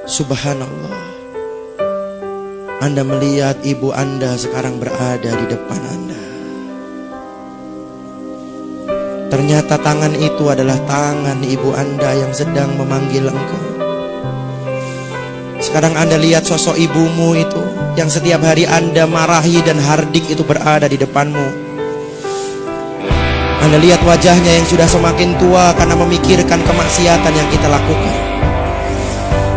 Subhanallah, Anda melihat ibu Anda sekarang berada di depan Anda. Ternyata tangan itu adalah tangan ibu Anda yang sedang memanggil engkau. Sekarang Anda lihat sosok ibumu itu yang setiap hari Anda marahi dan hardik itu berada di depanmu. Anda lihat wajahnya yang sudah semakin tua karena memikirkan kemaksiatan yang kita lakukan.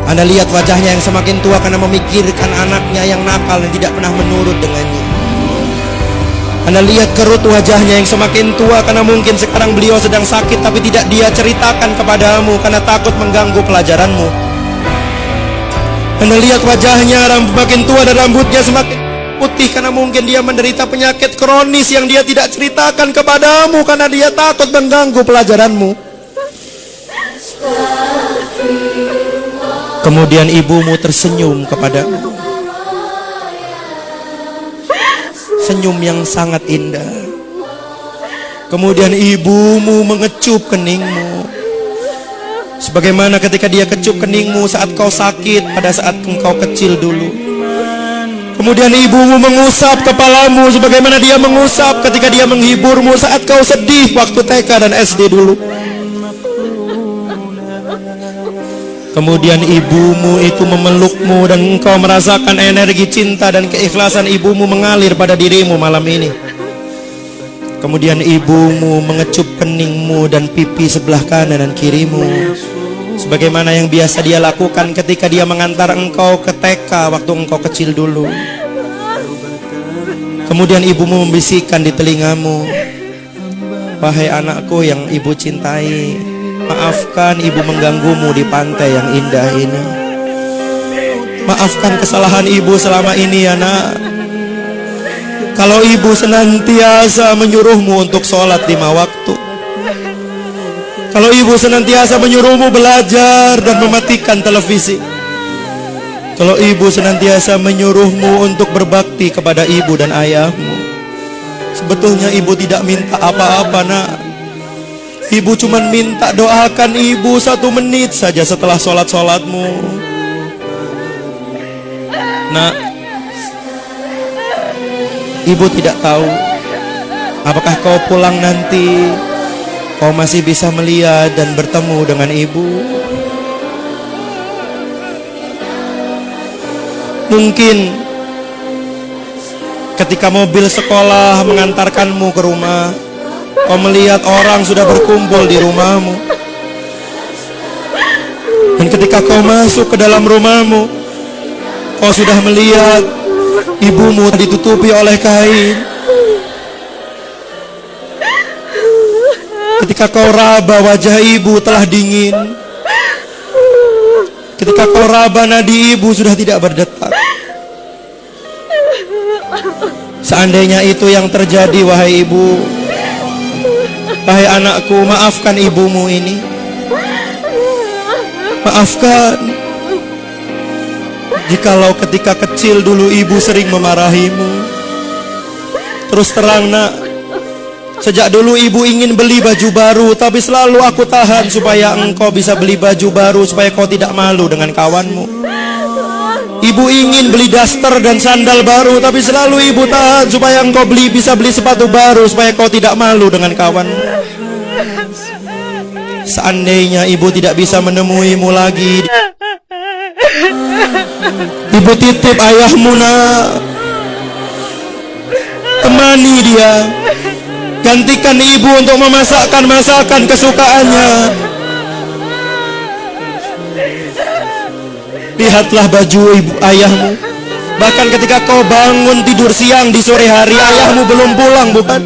Anda lihat wajahnya yang semakin tua karena memikirkan anaknya yang nakal dan tidak pernah menurut dengannya. Anda lihat kerut wajahnya yang semakin tua karena mungkin sekarang beliau sedang sakit tapi tidak dia ceritakan kepadamu karena takut mengganggu pelajaranmu. Anda lihat wajahnya makin tua dan rambutnya semakin putih karena mungkin dia menderita penyakit kronis yang dia tidak ceritakan kepadamu karena dia takut mengganggu pelajaranmu. Kemudian ibumu tersenyum kepadamu, senyum yang sangat indah. Kemudian ibumu mengecup keningmu, sebagaimana ketika dia kecup keningmu saat kau sakit pada saat engkau kecil dulu. Kemudian ibumu mengusap kepalamu sebagaimana dia mengusap ketika dia menghiburmu saat kau sedih waktu TK dan SD dulu. Kemudian ibumu itu memelukmu dan engkau merasakan energi cinta dan keikhlasan ibumu mengalir pada dirimu malam ini. Kemudian ibumu mengecup keningmu dan pipi sebelah kanan dan kirimu, sebagaimana yang biasa dia lakukan ketika dia mengantar engkau ke TK waktu engkau kecil dulu. Kemudian ibumu membisikkan di telingamu, "Wahai anakku yang ibu cintai, maafkan ibu mengganggumu di pantai yang indah ini. Maafkan kesalahan ibu selama ini ya nak. Kalau ibu senantiasa menyuruhmu untuk sholat 5 waktu, kalau ibu senantiasa menyuruhmu belajar dan mematikan televisi, kalau ibu senantiasa menyuruhmu untuk berbakti kepada ibu dan ayahmu, sebetulnya ibu tidak minta apa-apa nak. Ibu cuma minta doakan ibu 1 menit saja setelah sholat-sholatmu. Nak, ibu tidak tahu apakah kau pulang nanti kau masih bisa melihat dan bertemu dengan ibu. Mungkin ketika mobil sekolah mengantarkanmu ke rumah, kau melihat orang sudah berkumpul di rumahmu. Dan ketika kau masuk ke dalam rumahmu, kau sudah melihat ibumu ditutupi oleh kain. Ketika kau raba, wajah ibu telah dingin. Ketika kau raba, nadi ibu sudah tidak berdetak. Seandainya itu yang terjadi, wahai ibu, wahai anakku, maafkan ibumu ini. Maafkan. Jikalau ketika kecil dulu ibu sering memarahimu. Terus terang nak, sejak dulu ibu ingin beli baju baru, tapi selalu aku tahan supaya engkau bisa beli baju baru, supaya kau tidak malu dengan kawanmu. Ibu ingin beli daster dan sandal baru, tapi selalu ibu tahan supaya engkau bisa beli sepatu baru, supaya kau tidak malu dengan kawanmu. Seandainya ibu tidak bisa menemuimu lagi, ibu titip ayahmu nak, temani dia, gantikan ibu untuk memasakkan masakan kesukaannya. Lihatlah baju ibu ayahmu. Bahkan ketika kau bangun tidur siang di sore hari, ayahmu belum pulang, bukan?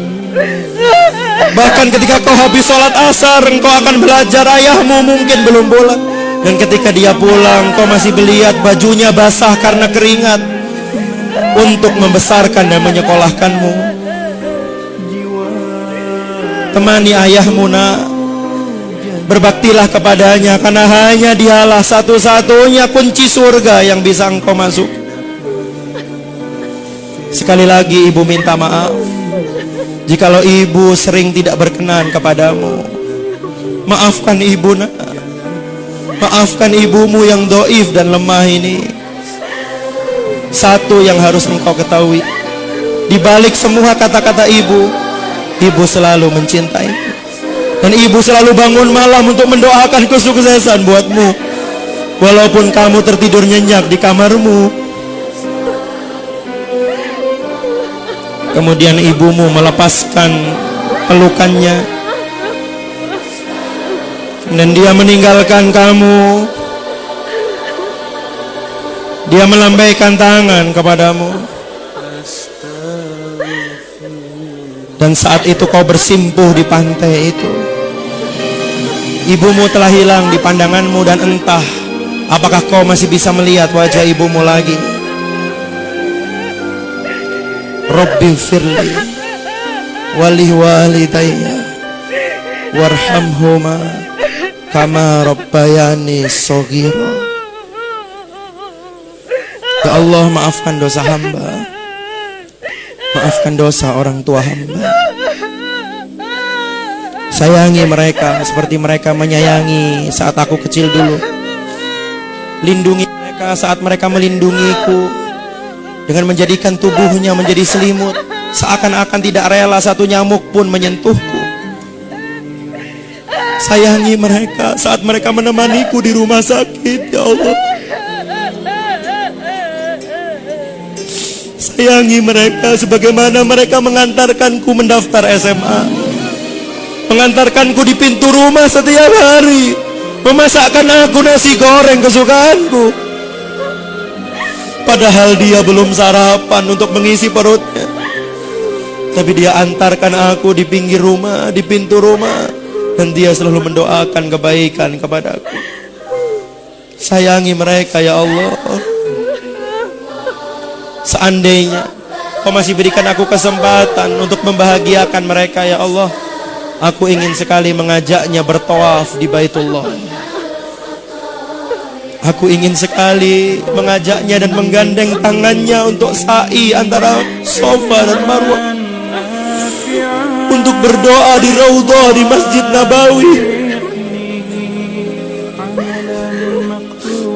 Bahkan ketika kau habis sholat asar, engkau akan belajar, ayahmu mungkin belum pulang. Dan ketika dia pulang, kau masih melihat bajunya basah karena keringat untuk membesarkan dan menyekolahkanmu. Temani ayahmu nak, berbaktilah kepadanya, karena hanya dialah satu-satunya kunci surga yang bisa engkau masuk. Sekali lagi ibu minta maaf jikalau ibu sering tidak berkenan kepadamu. Maafkan ibu nak. Maafkan ibumu yang doif dan lemah ini. Satu yang harus engkau ketahui, di balik semua kata-kata ibu, ibu selalu mencintai. Dan ibu selalu bangun malam untuk mendoakan kesuksesan buatmu. Walaupun kamu tertidur nyenyak di kamarmu. Kemudian ibumu melepaskan pelukannya. Dan dia meninggalkan kamu. Dia melambaikan tangan kepadamu. Dan saat itu kau bersimpuh di pantai itu. Ibumu telah hilang di pandanganmu, dan entah apakah kau masih bisa melihat wajah ibumu lagi. Rabbi firli wali walidayya warhamhuma kama rabbayani shaghira. Ya Allah, maafkan dosa hamba, maafkan dosa orang tua hamba. Sayangi mereka seperti mereka menyayangi saat aku kecil dulu. Lindungi mereka saat mereka melindungiku, dengan menjadikan tubuhnya menjadi selimut, seakan-akan tidak rela satu nyamuk pun menyentuhku. Sayangi mereka saat mereka menemaniku di rumah sakit, ya Allah. Sayangi mereka sebagaimana mereka mengantarkanku mendaftar SMA, mengantarkanku di pintu rumah setiap hari, memasakkan aku nasi goreng kesukaanku. Padahal dia belum sarapan untuk mengisi perutnya, tapi dia antarkan aku di pinggir rumah, di pintu rumah, dan dia selalu mendoakan kebaikan kepadaku. Sayangi mereka, ya Allah. Seandainya kau masih berikan aku kesempatan untuk membahagiakan mereka, ya Allah, aku ingin sekali mengajaknya bertawaf di Baitullah. Aku ingin sekali mengajaknya dan menggandeng tangannya untuk sa'i antara Safa dan Marwah, untuk berdoa di Raudhah di Masjid Nabawi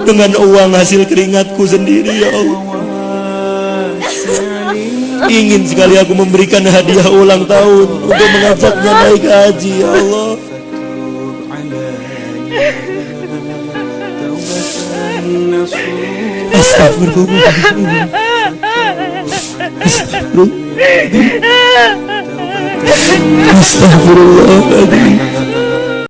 dengan uang hasil keringatku sendiri, ya Allah. Ingin sekali aku memberikan hadiah ulang tahun untuk mengajaknya naik haji, ya Allah. Astagfirullah. Astagfirullah.